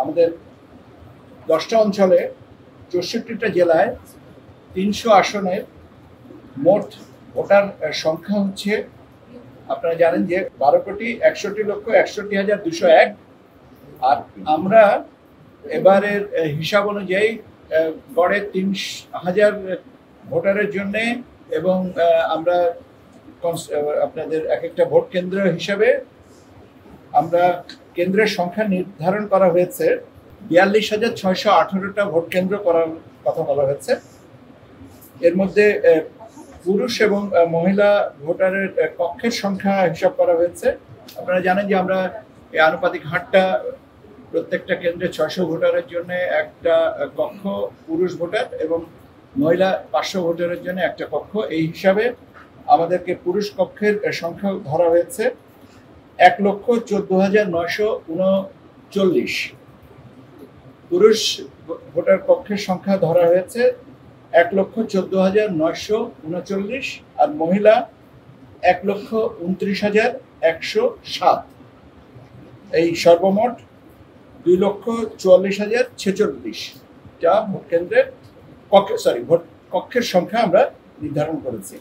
আমাদের 10টা অঞ্চলে 64টা জেলায় 300 আসনের মোট ভোটার সংখ্যা হচ্ছে, আপনারা জানেন যে 12,61,61,201। আর আমরা এবারের হিসাব অনুযায়ী গড়ে 3,000 ভোটারের জন্য, এবং আমরা আপনাদের এক একটা ভোট কেন্দ্র হিসাবে আমরা কেন্দ্রের সংখ্যা নির্ধারণ করা হয়েছে 42,618টা ভোট কেন্দ্র করার কথা বলা হয়েছে। এর মধ্যে পুরুষ এবং মহিলা ভোটারের কক্ষের সংখ্যা হিসাব করা হয়েছে। আপনারা জানেন যে আমরা এই আনুপাতিক হারটা প্রত্যেকটা কেন্দ্রে 600 ভোটারের জন্য একটা কক্ষ পুরুষ ভোটার এবং মহিলা 500 ভোটারের জন্য একটা কক্ষ, এই হিসাবে আমাদেরকে পুরুষ কক্ষের সংখ্যা ধরা হয়েছে 1,14,939। পুরুষ ভোটার কক্ষের সংখ্যা ধরা হয়েছে 1,14,939 আর মহিলা 1,29,107। এই সর্বমোট 2,44,046টা ভোট কেন্দ্রের ভোট কক্ষের সংখ্যা আমরা নির্ধারণ করেছি।